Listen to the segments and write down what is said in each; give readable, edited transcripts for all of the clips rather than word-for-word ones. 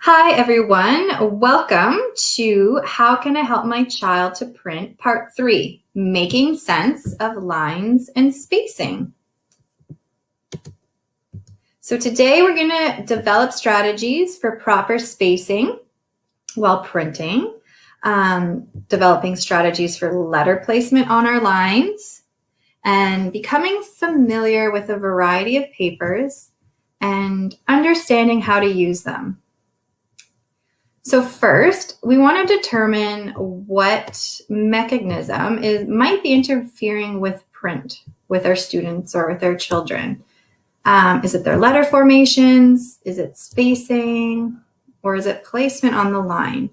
Hi everyone, welcome to How Can I Help My Child to Print Part 3, Making Sense of Lines and Spacing. So today we're going to develop strategies for proper spacing while printing, developing strategies for letter placement on our lines, and becoming familiar with a variety of papers and understanding how to use them. So first, we want to determine what mechanism might be interfering with print with our students or with our children. Is it their letter formations? Is it spacing? Or is it placement on the line?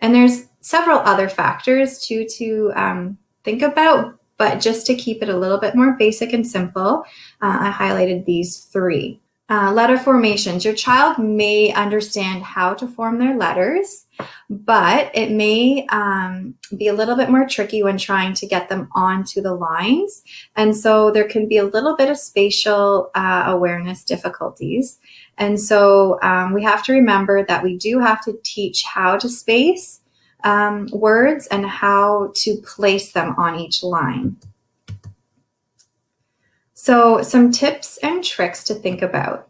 And there's several other factors to think about, but just to keep it a little bit more basic and simple, I highlighted these three. Letter formations. Your child may understand how to form their letters, but it may be a little bit more tricky when trying to get them onto the lines. And so there can be a little bit of spatial awareness difficulties. And so we have to remember that we do have to teach how to space words and how to place them on each line. So some tips and tricks to think about.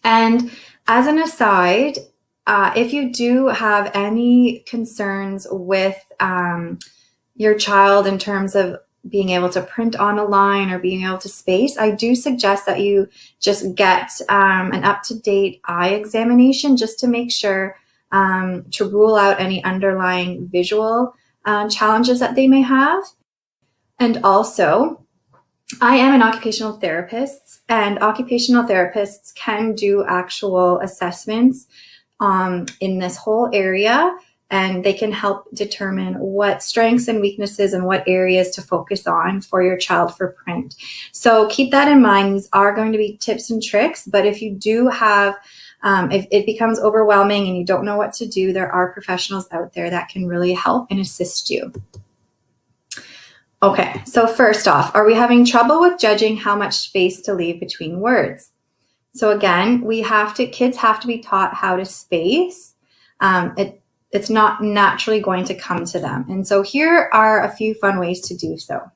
And as an aside, if you do have any concerns with your child in terms of being able to print on a line or being able to space, I do suggest that you just get an up-to-date eye examination just to make sure to rule out any underlying visual challenges that they may have. And also, I am an occupational therapist, and occupational therapists can do actual assessments in this whole area, and they can help determine what strengths and weaknesses and what areas to focus on for your child for print. So keep that in mind. These are going to be tips and tricks, but if you do have, if it becomes overwhelming and you don't know what to do, there are professionals out there that can really help and assist you. Okay, so first off, are we having trouble with judging how much space to leave between words? So again, kids have to be taught how to space. It's not naturally going to come to them. And so here are a few fun ways to do so.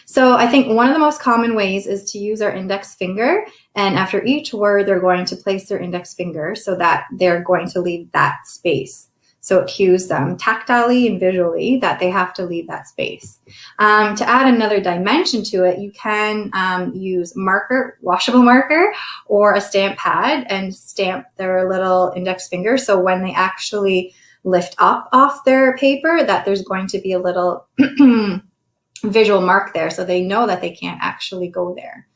So I think one of the most common ways is to use our index finger, and after each word, they're going to place their index finger so that they're going to leave that space. So it cues them tactilely and visually that they have to leave that space. To add another dimension to it, you can use washable marker, or a stamp pad and stamp their little index finger. So when they actually lift up off their paper, that there's going to be a little visual mark there, so they know that they can't actually go there.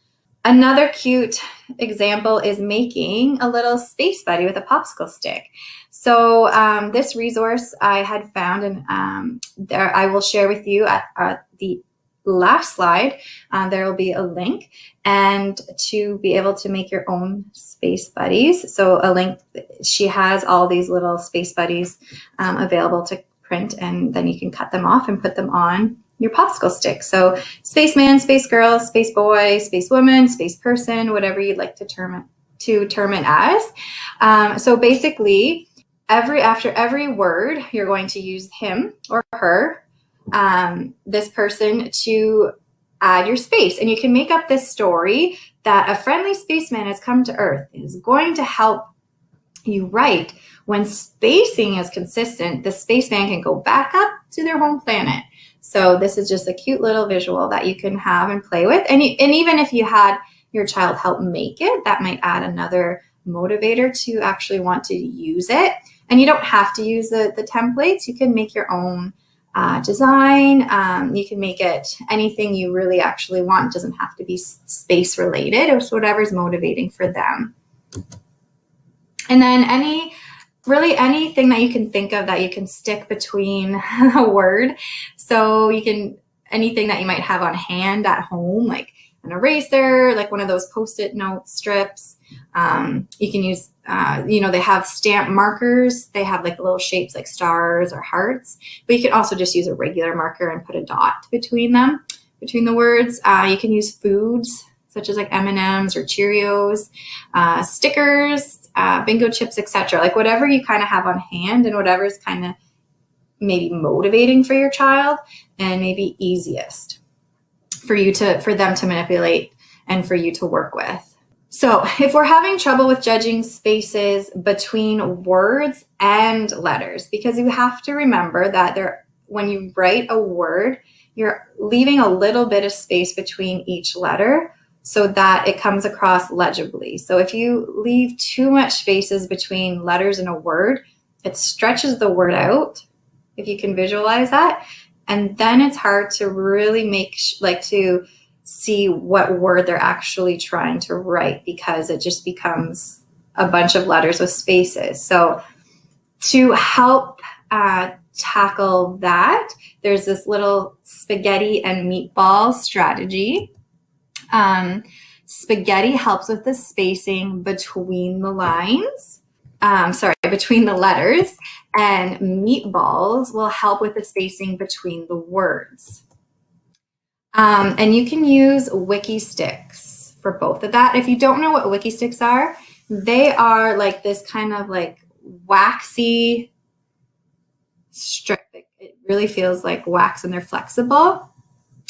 Another cute example is making a little space buddy with a popsicle stick. So this resource I had found, and there I will share with you at the last slide. There will be a link, and to be able to make your own space buddies. So a link, she has all these little space buddies available to print, and then you can cut them off and put them on your popsicle stick. So spaceman, space girl, space boy, space woman, space person, whatever you'd like to term it as. So basically, after every word, you're going to use him or her, this person, to add your space. And you can make up this story that a friendly spaceman has come to Earth and is going to help you write. When spacing is consistent, the spaceman can go back up to their home planet. So this is just a cute little visual that you can have and play with. And even if you had your child help make it, that might add another motivator to actually want to use it. And you don't have to use the templates. You can make your own design. You can make it anything you really actually want. It doesn't have to be space related, or whatever's motivating for them. And then anything that you can think of that you can stick between a word. So anything that you might have on hand at home, like an eraser, like one of those Post-it note strips. You can use, they have stamp markers. They have like little shapes like stars or hearts, but you can also just use a regular marker and put a dot between the words. You can use foods such as like M&Ms or Cheerios, stickers, bingo chips, etc. Like whatever you kind of have on hand and whatever is kind of maybe motivating for your child and maybe easiest for them to manipulate and for you to work with. So if we're having trouble with judging spaces between words and letters, because you have to remember that when you write a word, you're leaving a little bit of space between each letter so that it comes across legibly. So if you leave too much spaces between letters in a word, it stretches the word out, if you can visualize that. And then it's hard to really to see what word they're actually trying to write, because it just becomes a bunch of letters with spaces. So to help tackle that, there's this little spaghetti and meatball strategy. Spaghetti helps with the spacing between the lines, between the letters, and meatballs will help with the spacing between the words. And you can use wiki sticks for both of that. If you don't know what wiki sticks are, they are like this kind of like waxy strip. It really feels like wax and they're flexible.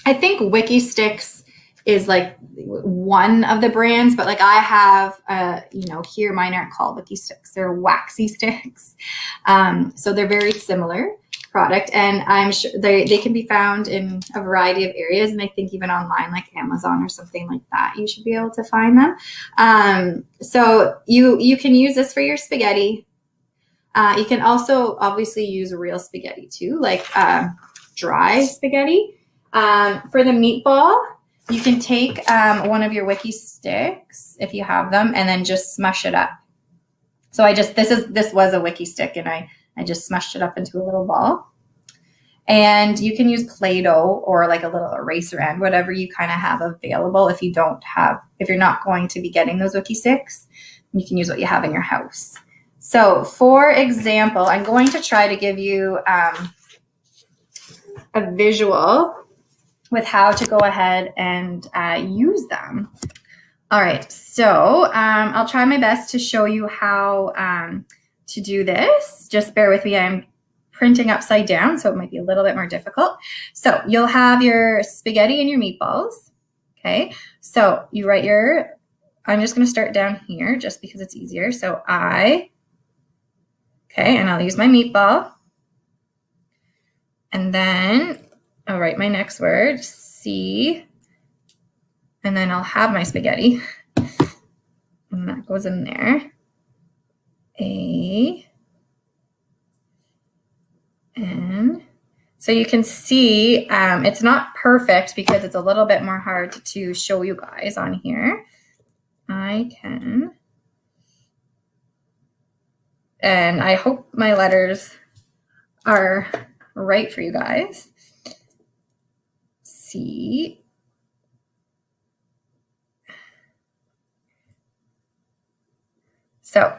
I think wiki sticks is like one of the brands, but like I have, here mine aren't called wiki sticks. They're waxy sticks. So they're very similar product, and I'm sure they can be found in a variety of areas, and I think even online like Amazon or something like that you should be able to find them. So you can use this for your spaghetti. You can also obviously use real spaghetti too, like dry spaghetti. For the meatball, you can take one of your wiki sticks if you have them and then just smush it up. So this was a wiki stick, and I just smushed it up into a little ball. And you can use Play-Doh or like a little eraser end, whatever you kind of have available. If you're not going to be getting those wiki sticks, you can use what you have in your house. So for example, I'm going to try to give you a visual with how to go ahead and use them. All right, so I'll try my best to show you how to do this. Just bear with me, I'm printing upside down, so it might be a little bit more difficult. So you'll have your spaghetti and your meatballs, okay? So you write I'm just gonna start down here just because it's easier. So okay, and I'll use my meatball. And then I'll write my next word, C, and then I'll have my spaghetti, and that goes in there, A, and so you can see it's not perfect because it's a little bit more hard to show you guys on here. And I hope my letters are right for you guys. C. So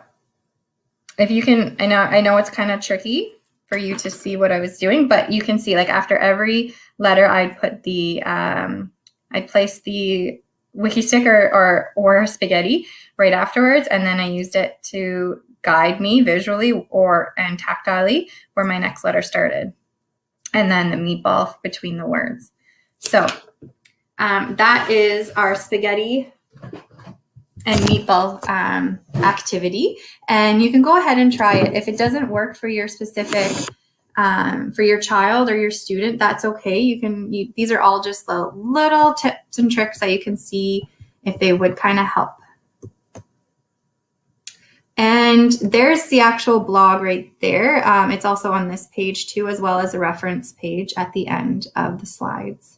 if you can, I know it's kind of tricky for you to see what I was doing, but you can see like after every letter I'd put I'd place the wiki stick or spaghetti right afterwards, and then I used it to guide me visually and tactilely where my next letter started, and then the meatball between the words. So that is our spaghetti and meatball activity, and you can go ahead and try it. If it doesn't work for your specific for your child or your student, that's okay. These are all just the little tips and tricks that you can see if they would kind of help. And there's the actual blog right there. It's also on this page too, as well as a reference page at the end of the slides.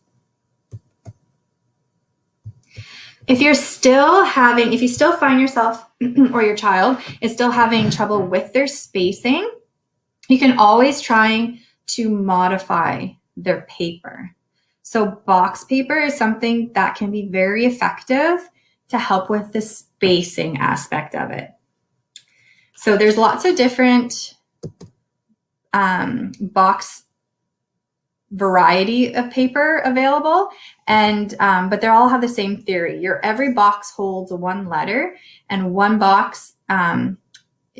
If you still find yourself or your child is still having trouble with their spacing, you can always try to modify their paper. So box paper is something that can be very effective to help with the spacing aspect of it. So there's lots of different box variety of paper available, and but they all have the same theory. Every box holds one letter, and one box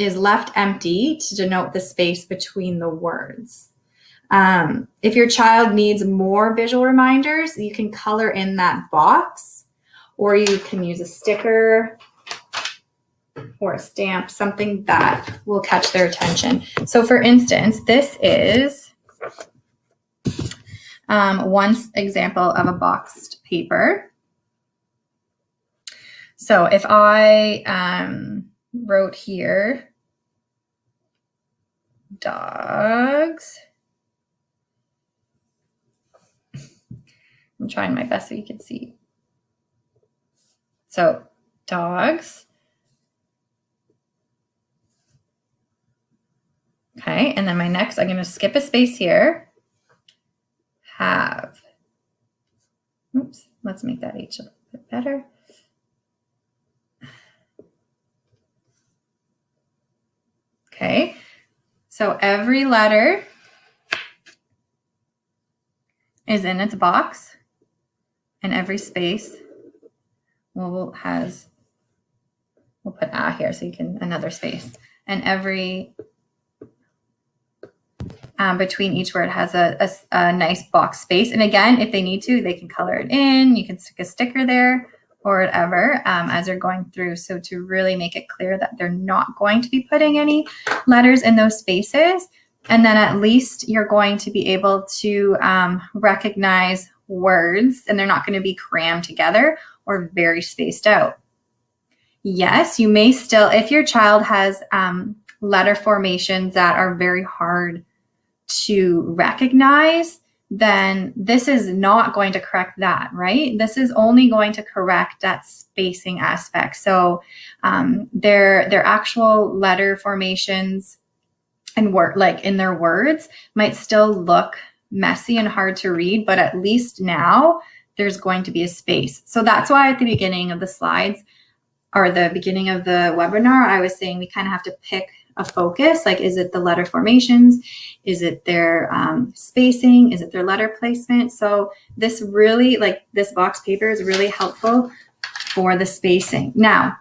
is left empty to denote the space between the words. If your child needs more visual reminders, you can color in that box, or you can use a sticker or a stamp, something that will catch their attention. So for instance, this is one example of a boxed paper. So if I wrote here, dogs. I'm trying my best so you can see. So dogs. Okay, and then my next, I'm going to skip a space here. Have. Oops, let's make that H a little bit better. Okay, so every letter is in its box, and every space we'll put a here so you can, another space, and every between each word has a nice box space. And again, if they need to, they can color it in. You can stick a sticker there or whatever as they're going through. So to really make it clear that they're not going to be putting any letters in those spaces. And then at least you're going to be able to recognize words, and they're not going to be crammed together or very spaced out. Yes, you may still, if your child has letter formations that are very hard to recognize, then this is not going to correct that, right? This is only going to correct that spacing aspect. So their actual letter formations and work, like in their words, might still look messy and hard to read, but at least now there's going to be a space. So that's why at the beginning of the slides or the beginning of the webinar, I was saying we kind of have to pick a focus. Like, is it the letter formations? Is it their spacing? Is it their letter placement? So this really, like this box paper is really helpful for the spacing. Now,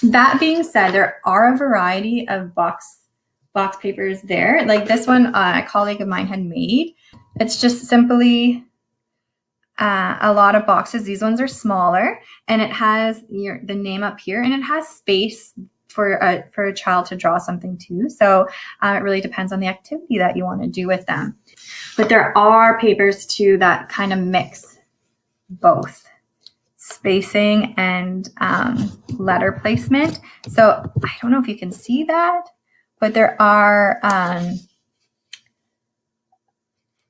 that being said, there are a variety of box papers there. Like this one, a colleague of mine had made. It's just simply a lot of boxes. These ones are smaller, and it has the name up here, and it has space for a child to draw something to. So it really depends on the activity that you want to do with them. But there are papers too that kind of mix both spacing and letter placement. So I don't know if you can see that, but there are,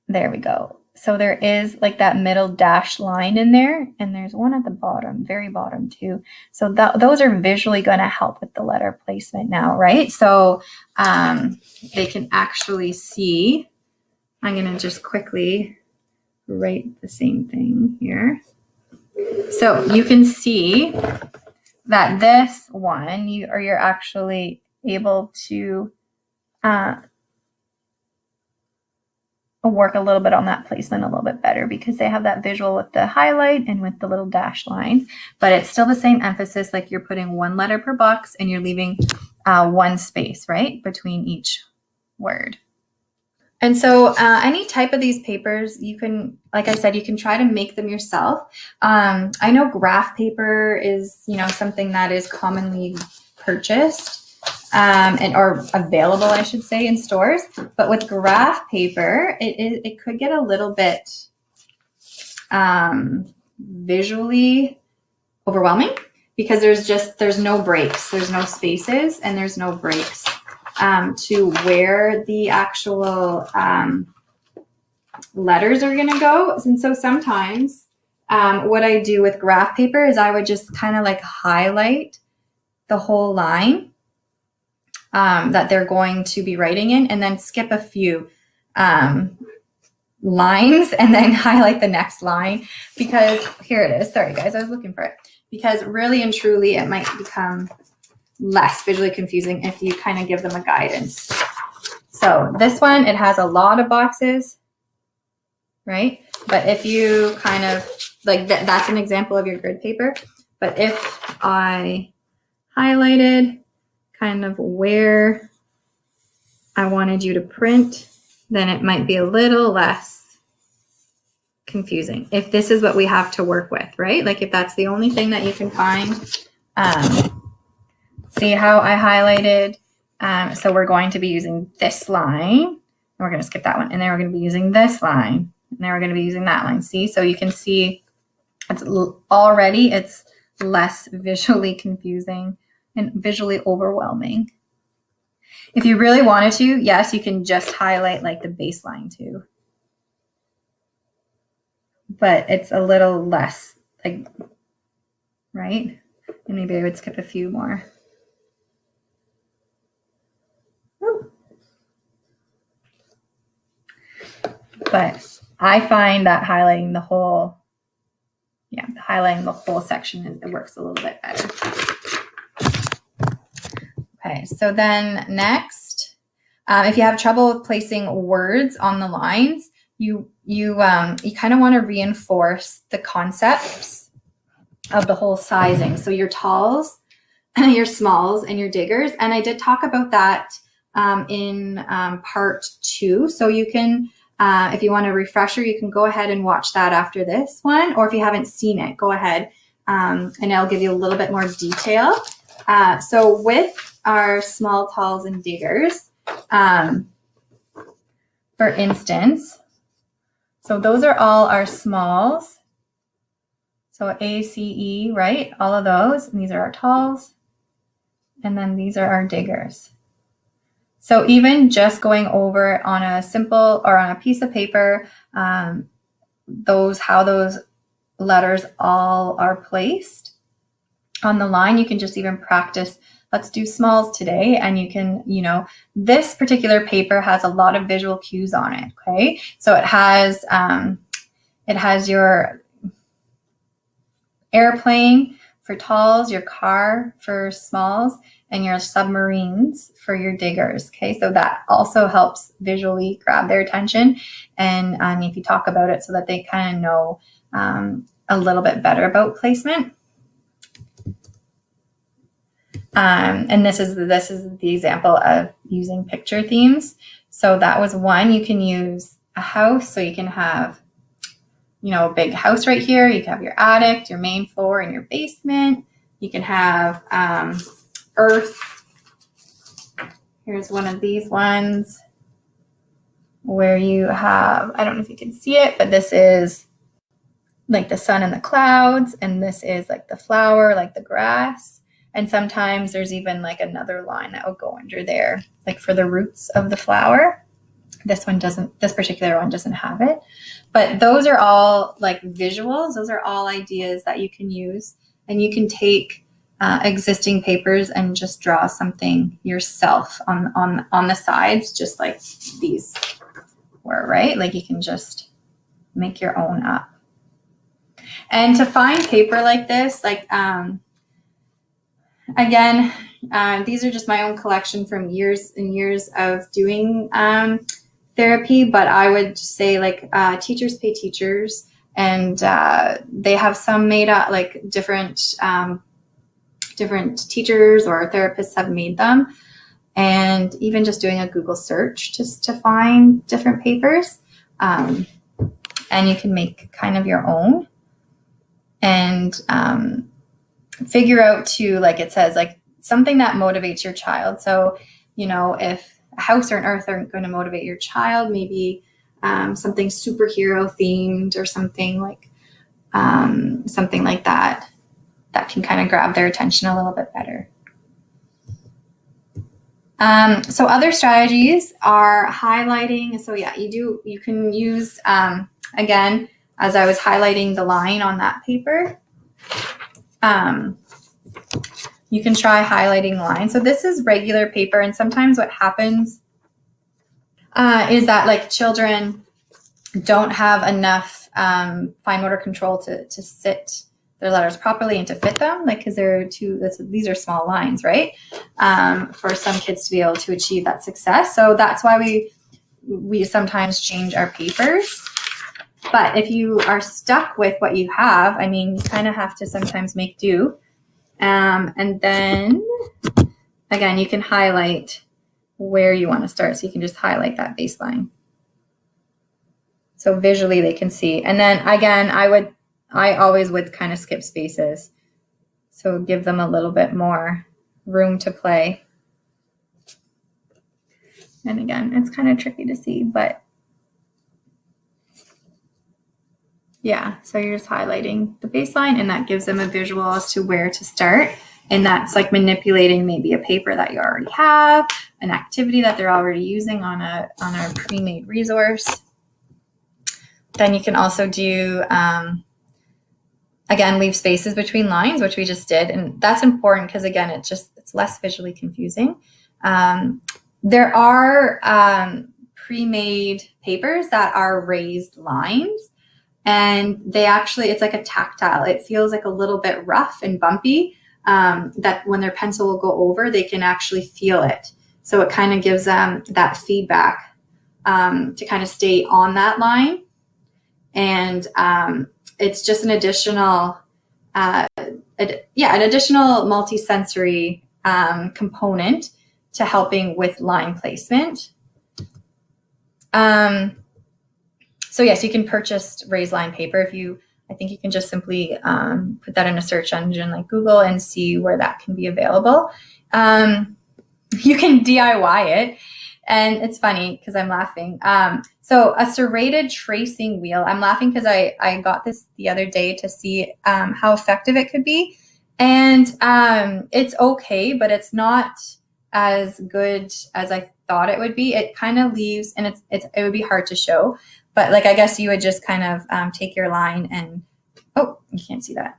there we go. So there is like that middle dashed line in there, and there's one at the bottom, very bottom too. So those are visually going to help with the letter placement now, right? So they can actually see. I'm going to just quickly write the same thing here. So you can see that this one, you're actually able to work a little bit on that placement a little bit better because they have that visual with the highlight and with the little dash lines, but it's still the same emphasis, like you're putting one letter per box and you're leaving one space, right, between each word. And so any type of these papers, you can, like I said, you can try to make them yourself. I know graph paper is, something that is commonly purchased. Or available, I should say, in stores. But with graph paper, it could get a little bit visually overwhelming because there's no breaks, there's no spaces, and there's no breaks to where the actual letters are going to go. And so sometimes what I do with graph paper is I would just kind of like highlight the whole line that they're going to be writing in, and then skip a few lines and then highlight the next line, because here it is. Sorry guys, I was looking for it, because really and truly it might become less visually confusing if you kind of give them a guidance. So this one, it has a lot of boxes, right? But if you kind of like that's an example of your grid paper. But if I highlighted, kind of where I wanted you to print, then it might be a little less confusing. If this is what we have to work with, right? Like if that's the only thing that you can find. See how I highlighted? So we're going to be using this line. And we're going to skip that one. And then we're going to be using this line. And then we're going to be using that line. See? So you can see it's already, it's less visually confusing and visually overwhelming. If you really wanted to, yes, you can just highlight like the baseline too. But it's a little less, like, right? And maybe I would skip a few more. Ooh. But I find that highlighting the whole, highlighting the whole section, it works a little bit better. Okay, so then next, if you have trouble with placing words on the lines, you kind of want to reinforce the concepts of the whole sizing. So your talls, your smalls, and your diggers. And I did talk about that in part 2. So you can, if you want a refresher, you can go ahead and watch that after this one. Or if you haven't seen it, go ahead and I'll give you a little bit more detail. So with our small, talls, and diggers, for instance, so those are all our smalls. So A, C, E, right? All of those. And these are our talls. And then these are our diggers. So even just going over on a simple or on a piece of paper, how those letters all are placed on the line, you can just even practice. Let's do smalls today. And you can, this particular paper has a lot of visual cues on it. Okay. So it has your airplane for talls, your car for smalls, and your submarines for your diggers. Okay. So that also helps visually grab their attention. And if you talk about it so that they kind of know a little bit better about placement. And this is the example of using picture themes. So that was one. You can use a house. So you can have, a big house right here. You can have your attic, your main floor, and your basement. You can have earth. Here's one of these ones where you have, I don't know if you can see it, but this is like the sun and the clouds. And this is like the flower, like the grass. And sometimes there's even like another line that will go under there, like for the roots of the flower. This particular one doesn't have it. But those are all like visuals. Those are all ideas that you can use. And you can take existing papers and just draw something yourself on the sides, just like these were, right? Like you can just make your own up. And to find paper like this, like, again, these are just my own collection from years and years of doing therapy, but I would say like teachers pay teachers, and they have some made up, like different teachers or therapists have made them, and even just doing a Google search just to find different papers, and you can make kind of your own and figure out to, like it says, like something that motivates your child. So, if a house or an earth aren't going to motivate your child, maybe something superhero themed or something like that can kind of grab their attention a little bit better. So other strategies are highlighting. So yeah, you can use, again, as I was highlighting the line on that paper, you can try highlighting the line. So this is regular paper, and sometimes what happens is that like children don't have enough fine motor control to sit their letters properly and to fit them, like because these are small lines, right? For some kids to be able to achieve that success. So that's why we sometimes change our papers. But if you are stuck with what you have, you kind of have to sometimes make do. And then, again, you can highlight where you want to start. So you can just highlight that baseline. So visually they can see. And then again, I always would kind of skip spaces. So give them a little bit more room to play. And again, it's kind of tricky to see, but yeah, so you're just highlighting the baseline, and that gives them a visual as to where to start. And that's like manipulating maybe a paper that you already have, an activity that they're already using on a pre-made resource. Then you can also do, again, leave spaces between lines, which we just did. And that's important because, again, it's less visually confusing. There are pre-made papers that are raised lines. And they actually, it's like a tactile. It feels like a little bit rough and bumpy, that when their pencil will go over, they can actually feel it. So it kind of gives them that feedback to kind of stay on that line. And it's just an additional, an additional multi-sensory component to helping with line placement. So yes, you can purchase raised line paper. I think you can just simply put that in a search engine like Google and see where that can be available. You can DIY it, and it's funny because I'm laughing. So a serrated tracing wheel, I'm laughing because I got this the other day to see how effective it could be. And it's okay, but it's not as good as I thought it would be. It kind of leaves, and it would be hard to show. But like, I guess you would just kind of take your line and, oh, you can't see that.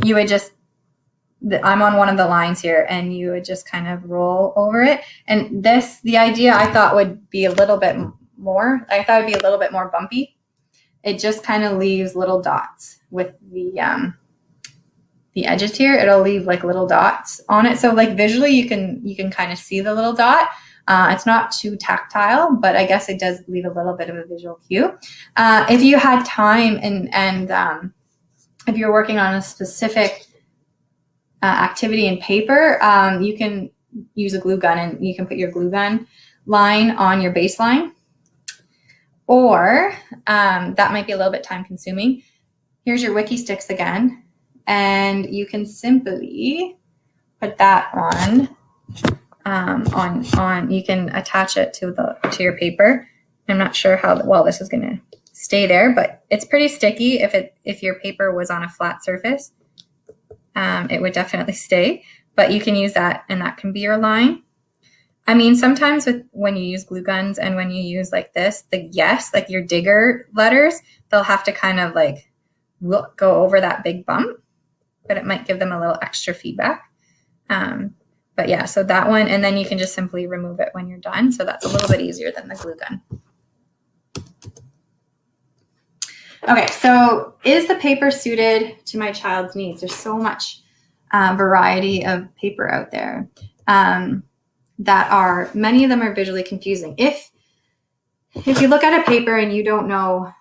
You would just, I'm on one of the lines here, and you would just kind of roll over it. And the idea I thought would be a little bit more, I thought it'd be a little bit more bumpy. It just kind of leaves little dots with the edges here. It'll leave like little dots on it. So like visually you can kind of see the little dot. It's not too tactile, but I guess it does leave a little bit of a visual cue. If you had time and if you're working on a specific activity in paper, you can use a glue gun, and you can put your glue gun line on your baseline. Or that might be a little bit time consuming. Here's your wiki sticks again, and you can simply put that on. You can attach it to your paper. I'm not sure how well this is going to stay there, but it's pretty sticky. If your paper was on a flat surface, it would definitely stay. But you can use that, and that can be your line. I mean, sometimes when you use glue guns and when you use like this, like your digger letters, they'll have to kind of like go over that big bump, but it might give them a little extra feedback. But yeah, so that one, and then you can just simply remove it when you're done. So that's a little bit easier than the glue gun. Okay, so is the paper suited to my child's needs? There's so much variety of paper out there many of them are visually confusing. If you look at a paper and you don't know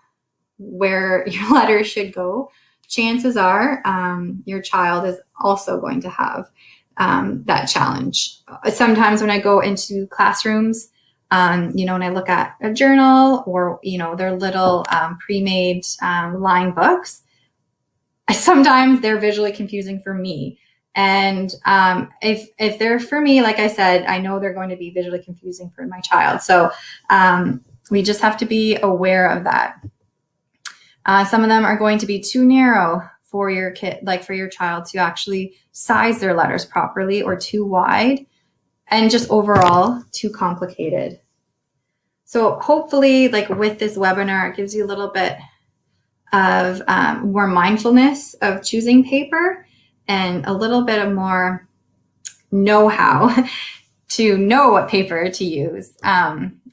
where your letters should go, chances are your child is also going to have that challenge. Sometimes when I go into classrooms, when I look at a journal or, their little pre-made line books, sometimes they're visually confusing for me. And if they're for me, like I said, I know they're going to be visually confusing for my child. So we just have to be aware of that. Some of them are going to be too narrow for your kid, like for your child to actually size their letters properly, or too wide, and just overall too complicated. So hopefully, like with this webinar, it gives you a little bit of more mindfulness of choosing paper and a little bit of more know-how to know what paper to use.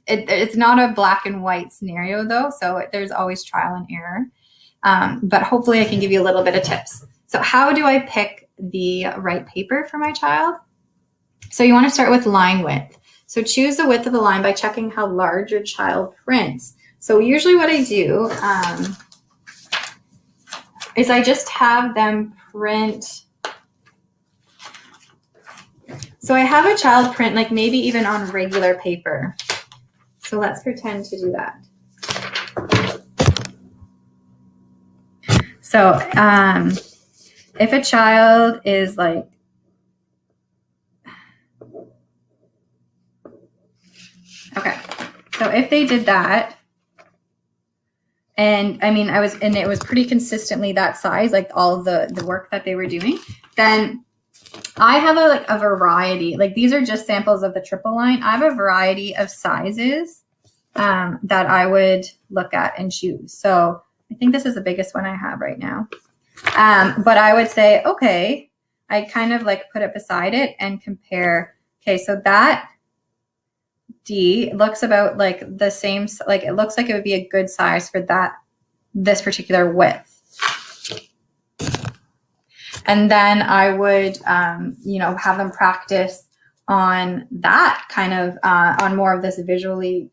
It's not a black and white scenario though, so there's always trial and error. But hopefully I can give you a little bit of tips. So how do I pick the right paper for my child? So you want to start with line width. So choose the width of the line by checking how large your child prints. So usually what I do is I just have them print. So I have a child print, like maybe even on regular paper. So let's pretend to do that. So if a child is like, okay, so if they did that, and I mean, it was pretty consistently that size, like all of the work that they were doing, then I have a variety, like these are just samples of the triple line. I have a variety of sizes that I would look at and choose. So I think this is the biggest one I have right now. But I would say, okay, I kind of like put it beside it and compare. Okay, so that D looks about like the same, like it looks like it would be a good size for this particular width. And then I would, you know, have them practice on that kind of, on more of this visually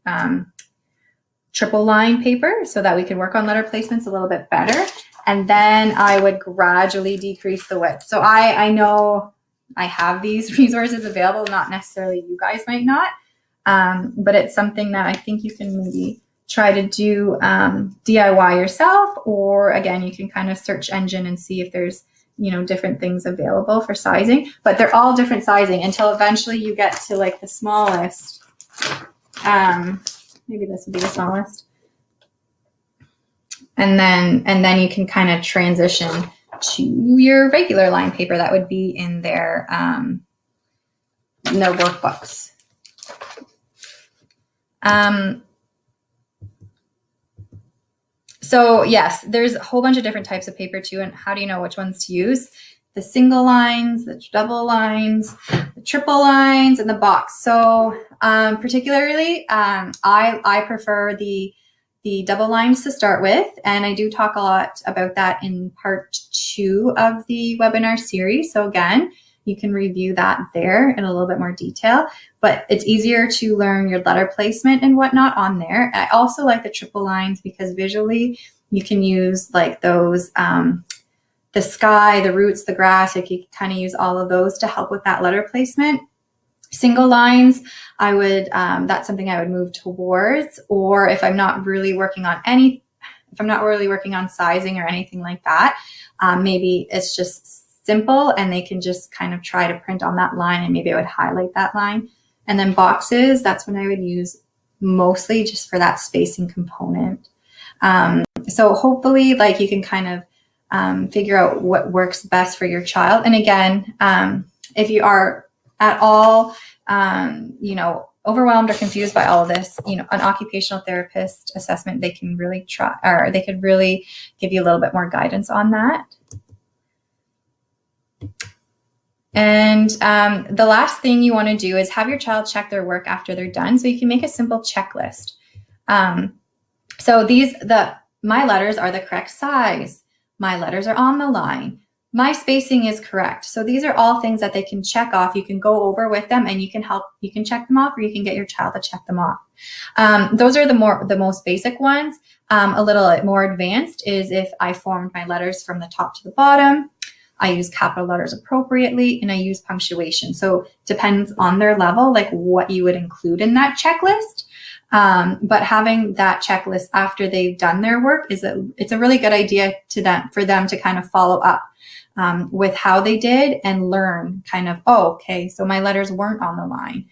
triple line paper so that we can work on letter placements a little bit better. And then I would gradually decrease the width. So I know I have these resources available, not necessarily you guys might not, but it's something that I think you can maybe try to do DIY yourself, or again, you can kind of search engine and see if there's, you know, different things available for sizing, but they're all different sizing until eventually you get to like the smallest. Maybe this would be the smallest. And then you can kind of transition to your regular line paper that would be in their workbooks. So yes, there's a whole bunch of different types of paper too, and how do you know which ones to use? The single lines, the double lines, the triple lines, and the box. So particularly, I prefer the double lines to start with, and I do talk a lot about that in part 2 of the webinar series. So again, you can review that there in a little bit more detail, but it's easier to learn your letter placement and whatnot on there. I also like the triple lines because visually you can use like those, the sky, the roots, the grass, like you can kind of use all of those to help with that letter placement. Single lines, I would, that's something I would move towards, or if I'm not really working on if I'm not really working on sizing or anything like that, maybe it's just simple and they can just kind of try to print on that line, and maybe I would highlight that line. And then boxes, that's when I would use mostly just for that spacing component. So hopefully like you can kind of figure out what works best for your child. And again, if you are at all, you know, overwhelmed or confused by all of this, you know, an occupational therapist assessment, they can really try, or they could really give you a little bit more guidance on that. And the last thing you want to do is have your child check their work after they're done. So you can make a simple checklist. So my letters are the correct size. My letters are on the line. My spacing is correct. So these are all things that they can check off. You can go over with them and you can check them off, or you can get your child to check them off. Those are the most basic ones. A little more advanced is if I formed my letters from the top to the bottom. I use capital letters appropriately, and I use punctuation. So it depends on their level, like what you would include in that checklist. But having that checklist after they've done their work it's a really good idea for them to kind of follow up with how they did and learn kind of, oh, okay, so my letters weren't on the line.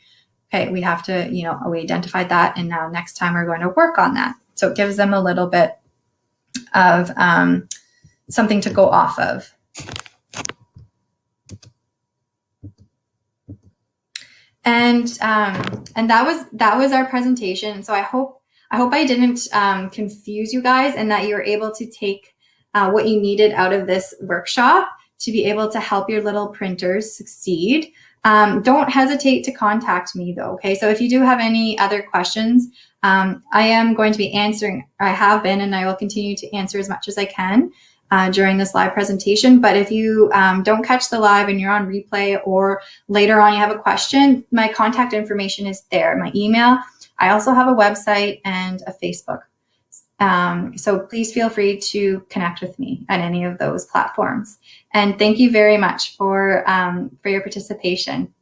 Okay, we have to, you know, we identified that, and now next time we're going to work on that. So it gives them a little bit of something to go off of. And that was our presentation. So I hope I didn't confuse you guys, and that you were able to take what you needed out of this workshop to be able to help your little printers succeed. Don't hesitate to contact me though, okay? So if you do have any other questions, I am going to be answering, I have been, and I will continue to answer as much as I can during this live presentation. But if you don't catch the live and you're on replay, or later on you have a question, my contact information is there, my email. I also have a website and a Facebook. So please feel free to connect with me at any of those platforms. And thank you very much for your participation.